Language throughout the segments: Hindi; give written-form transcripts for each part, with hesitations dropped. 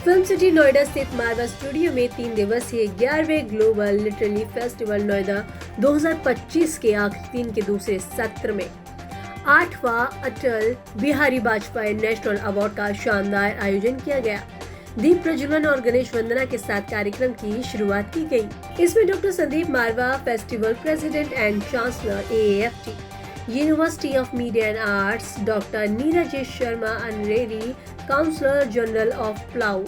फिल्म सिटी नोएडा स्थित मारवा स्टूडियो में 3 दिवसीय 11वें ग्लोबल लिटरेरी फेस्टिवल नोएडा 2025 के आखिरी दिन के दूसरे सत्र में 8वां अटल बिहारी वाजपेयी नेशनल अवार्ड का शानदार आयोजन किया गया। दीप प्रज्वलन और गणेश वंदना के साथ कार्यक्रम की शुरुआत की गई। इसमें doctor Sandeep Marwah, festival president and chancellor AAFT, university of media and arts, doctor Neeraj Sharma, honorary counsellor general of प्लाउ,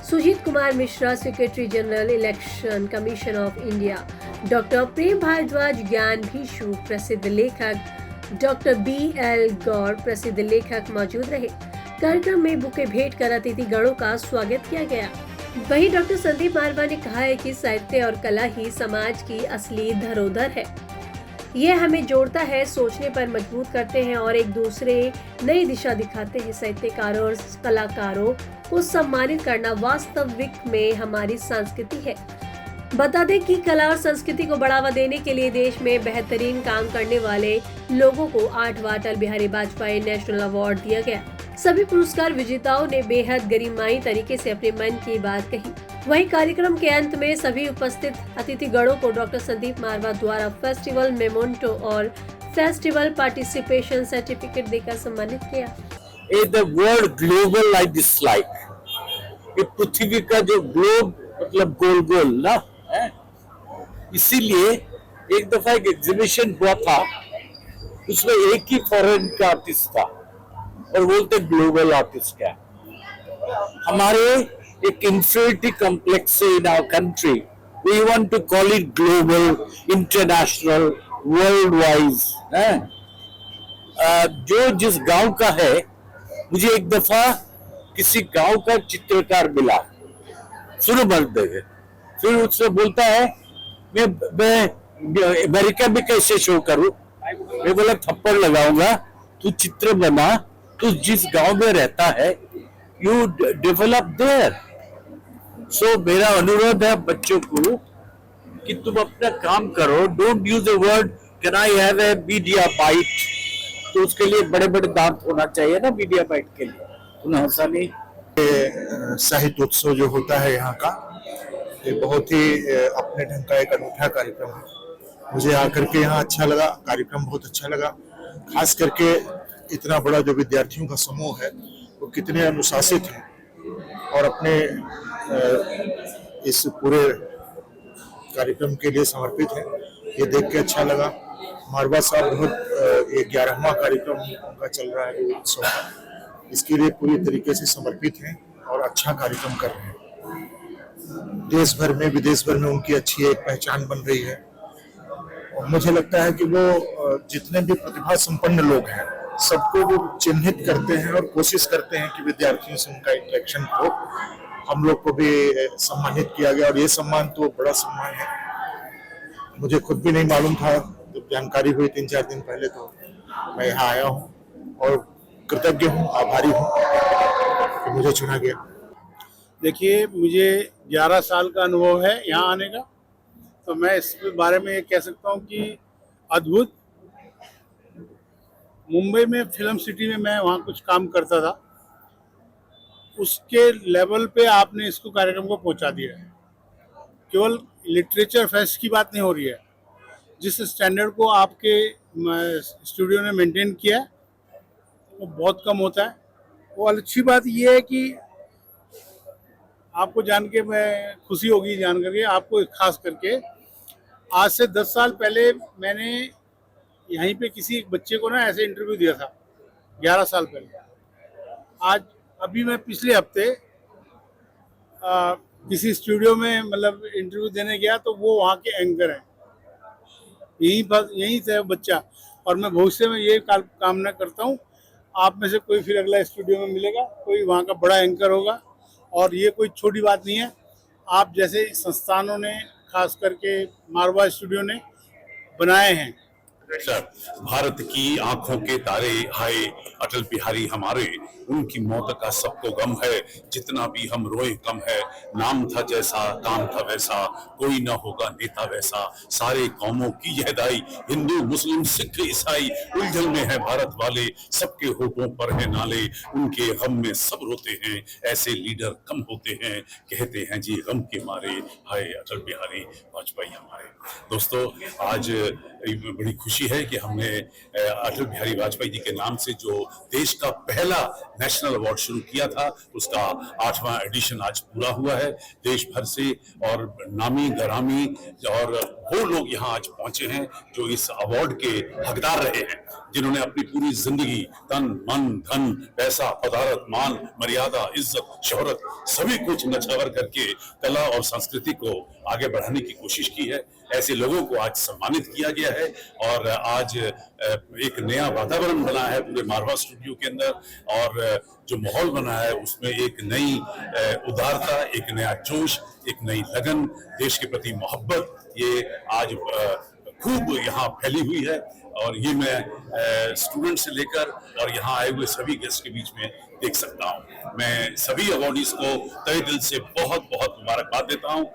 Sujit Kumar Mishra, secretary general election commission of India, doctor Prem Bhardwaj, Gyan Bhikshu, प्रसिद्ध लेखक डॉक्टर BL गौर, प्रसिद्ध लेखक मौजूद रहे। कार्यक्रम में बुके भेंट कर अतिथि गणों का स्वागत किया गया। वहीं डॉक्टर संदीप मारवा ने कहा है कि साहित्य और कला ही समाज की असली धरोहर है। ये हमें जोड़ता है, सोचने पर मजबूर करते हैं और एक दूसरे नई दिशा दिखाते हैं। साहित्यकारों और कलाकारों को सम्मानित करना वास्तविक में हमारी संस्कृति है। बता दें कि कला और संस्कृति को बढ़ावा देने के लिए देश में बेहतरीन काम करने वाले लोगों को 8वां अटल बिहारी वाजपेयी नेशनल अवार्ड दिया गया। सभी पुरस्कार विजेताओं ने बेहद गरिमाई तरीके से अपने मन की बात कही। वहीं कार्यक्रम के अंत में सभी उपस्थित अतिथिगणों को डॉक्टर संदीप मारवा द्वारा फेस्टिवल मेमोंटो और फेस्टिवल पार्टिसिपेशन सर्टिफिकेट देकर सम्मानित किया। The word global I dislike, ये पृथ्वी का जो ग्लोब मतलब गोल गोल ना है, इसीलिए एक दफा एक एग्जीबिशन हुआ था, उसमें एक ही फॉरेन का आर्टिस्ट था और बोलते ग्लोबल आर्टिस्ट है। हमारे एक इंफीरियरिटी कॉम्प्लेक्स है in our country, we want to call it global, international, world wise है। जो जिस गांव का है, मुझे एक दफा किसी गांव का चित्रकार मिला, सुनो मर्द, फिर उससे बोलता है मैं अमेरिका में कैसे शो करूं। मैं बोला थप्पड़ लगाऊंगा, तू चित्र बना, तू जिस गांव में रहता है यू डेवलप देयर। सो मेरा अनुरोध है बच्चों को कि तुम अपना काम करो, don't use the word can I have a media bite. तो उसके लिए बड़े बड़े दांत होना चाहिए ना मीडिया बाइट के लिए, उन्हें हंसा नहीं। साहित्य उत्सव जो होता है यहाँ का, ये बहुत ही अपने ढंग का एक अनूठा कार्यक्रम है। मुझे आकर के यहाँ अच्छा लगा, कार्यक्रम बहुत अच्छा लगा। खास करके इतना बड़ा जो विद्यार्थियों का समूह है वो कितने अनुशासित हैं और अपने इस पूरे कार्यक्रम के लिए समर्पित हैं, ये देख के अच्छा लगा। मारवा साहब बहुत ये 11वां कार्यक्रम उनका चल रहा है उत्सव का, इसके लिए पूरी तरीके से समर्पित हैं और अच्छा कार्यक्रम कर रहे हैं। देश भर में विदेश भर में उनकी अच्छी एक पहचान बन रही है और मुझे लगता है कि वो जितने भी प्रतिभा संपन्न लोग हैं सबको वो चिन्हित करते हैं और कोशिश करते हैं कि विद्यार्थियों से उनका इंटरेक्शन हो। हम लोग को भी सम्मानित किया गया और ये सम्मान तो बड़ा सम्मान है। मुझे खुद भी नहीं मालूम था, जब जानकारी हुई 3-4 दिन पहले तो मैं यहाँ आया हूँ और कृतज्ञ हूँ, आभारी हूँ कि मुझे चुना गया। देखिए, मुझे 11 साल का अनुभव है यहाँ आने का, तो मैं इस बारे में ये कह सकता हूँ कि अद्भुत। मुंबई में फिल्म सिटी में मैं वहाँ कुछ काम करता था, उसके लेवल पे आपने इसको कार्यक्रम को पहुँचा दिया है। केवल लिटरेचर फेस्ट की बात नहीं हो रही है, जिस स्टैंडर्ड को आपके स्टूडियो ने मेंटेन किया है वो बहुत कम होता है। वो अच्छी बात ये है कि आपको जान के मैं खुशी होगी जान करके, आपको खास करके आज से 10 साल पहले मैंने यहीं पे किसी एक बच्चे को ना ऐसे इंटरव्यू दिया था, 11 साल पहले। अभी मैं पिछले हफ्ते किसी स्टूडियो में मतलब इंटरव्यू देने गया, तो वो वहाँ के एंकर हैं, यहीं से बच्चा। और मैं भविष्य में ये कामना करता हूँ आप में से कोई फिर अगला स्टूडियो में मिलेगा, कोई वहाँ का बड़ा एंकर होगा। और ये कोई छोटी बात नहीं है, आप जैसे संस्थानों ने खास करके मारवा स्टूडियो ने बनाए हैं, सर, भारत की आंखों के तारे हाय अटल बिहारी हमारे, उनकी मौत का सबको गम है, जितना भी हम रोए कम है। नाम था जैसा काम था वैसा, कोई ना होगा नेता वैसा, सारे कौमों की यह दाई, हिंदू मुस्लिम सिख ईसाई उलझन में है भारत वाले, सबके होठों पर है नाले, उनके गम में सब रोते हैं, ऐसे लीडर कम होते हैं, कहते हैं जी गम के मारे हाय अटल बिहारी वाजपेयी हमारे। दोस्तों, आज बड़ी खुशी है कि हमने अटल बिहारी वाजपेयी जी के नाम से जो देश का पहला नेशनल अवार्ड शुरू किया था, उसका 8वां एडिशन आज पूरा हुआ है। देश भर से और नामी गरामी और वो लोग यहाँ आज पहुंचे हैं जो इस अवार्ड के हकदार रहे हैं, जिन्होंने अपनी पूरी जिंदगी तन मन धन पैसा पदार्थ मान मर्यादा इज्जत शोहरत सभी कुछ नछावर करके कला और संस्कृति को आगे बढ़ाने की कोशिश की है। ऐसे लोगों को आज सम्मानित किया गया है और आज एक नया वातावरण बना है पूरे मारवा स्टूडियो के अंदर, और जो माहौल बना है उसमें एक नई उदारता, एक नया जोश, एक नई लगन, देश के प्रति मोहब्बत ये आज खूब यहाँ फैली हुई है। और ये मैं स्टूडेंट से लेकर और यहाँ आए हुए सभी गेस्ट के बीच में देख सकता हूँ। मैं सभी अवार्डीज को तहे दिल से बहुत बहुत मुबारकबाद देता हूँ।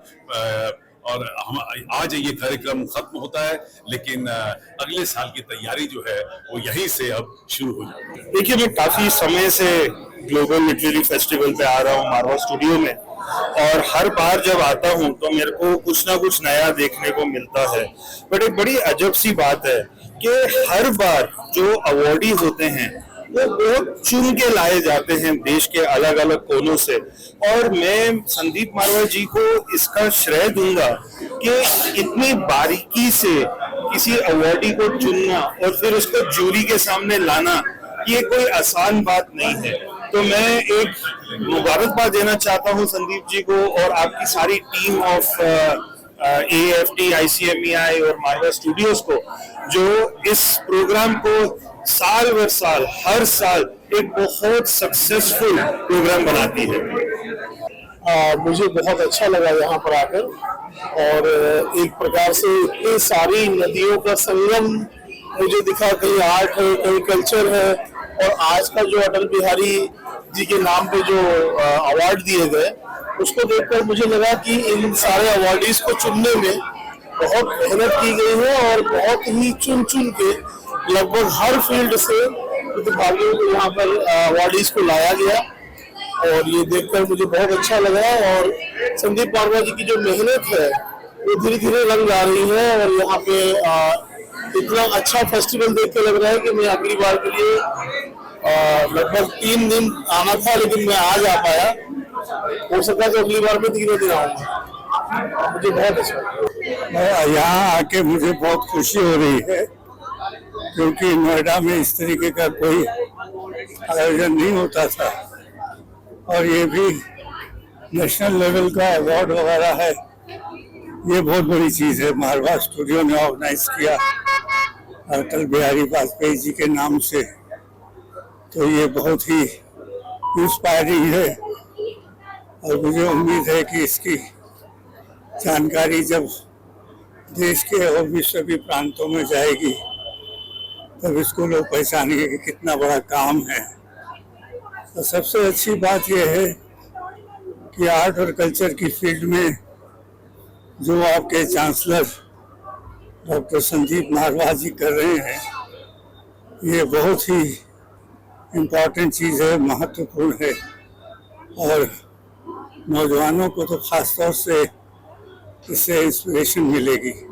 और हम आज ये कार्यक्रम खत्म होता है, लेकिन अगले साल की तैयारी जो है वो यहीं से अब शुरू हो जाती है। देखिए, मैं काफी समय से ग्लोबल लिटरेरी फेस्टिवल पे आ रहा हूँ मारवा स्टूडियो में, और हर बार जब आता हूँ तो मेरे को कुछ ना कुछ नया देखने को मिलता है। बट एक बड़ी अजब सी बात है कि हर बार जो अवार्डी होते हैं वो बहुत चुन के लाए जाते हैं देश के अलग अलग कोनों से, और मैं संदीप मारवा जी को इसका श्रेय दूंगा कि इतनी बारीकी से किसी अवार्डी को चुनना और फिर उसको जूरी के सामने लाना, ये कोई आसान बात नहीं है। तो मैं एक मुबारकबाद देना चाहता हूँ संदीप जी को और आपकी सारी टीम ऑफ AFT, ICMEI और मारवा स्टूडियोज को, जो इस प्रोग्राम को साल वर साल हर साल एक बहुत सक्सेसफुल प्रोग्राम बनाती है। मुझे बहुत अच्छा लगा यहाँ पर आकर, और एक प्रकार से इतनी सारी नदियों का संगम मुझे दिखा, कहीं आर्ट है कहीं कल्चर है, और आज का जो अटल बिहारी जी के नाम पे जो अवार्ड दिए गए उसको देखकर मुझे लगा कि इन सारे अवार्डीज को चुनने में बहुत मेहनत की गई है, और बहुत ही चुन चुन के लगभग हर फील्ड से प्रतिभागियों को यहाँ पर अवार्डीज को लाया गया, और ये देखकर मुझे बहुत अच्छा लगा। और संदीप मारवा जी की जो मेहनत है वो धीरे धीरे रंग ला रही है, और यहाँ पे इतना अच्छा फेस्टिवल देख के लग रहा है कि मैं अगली बार के लिए लगभग 3 दिन आना था, लेकिन मैं आज आ पाया। हो सकता है तो अगली बार में 3 दिन आऊंगा। मुझे बहुत अच्छा, यहाँ आके मुझे बहुत खुशी हो रही है, क्योंकि नोएडा में इस तरीके का कोई आयोजन नहीं होता था, और ये भी नेशनल लेवल का अवार्ड वगैरह है, ये बहुत बड़ी चीज है। मारवा स्टूडियो ने ऑर्गेनाइज किया अटल बिहारी वाजपेयी जी के नाम से, तो ये बहुत ही इंस्पायरिंग है, और मुझे उम्मीद है कि इसकी जानकारी जब देश के और विश्व के प्रांतों में जाएगी तब इसको लोग पहचानेंगे कि कितना बड़ा काम है। तो सबसे अच्छी बात यह है कि आर्ट और कल्चर की फील्ड में जो आपके चांसलर डॉक्टर संदीप मारवा जी कर रहे हैं, ये बहुत ही इम्पोर्टेंट चीज़ है, महत्वपूर्ण है, और नौजवानों को तो खास तौर से इससे इंस्पिरेशन मिलेगी।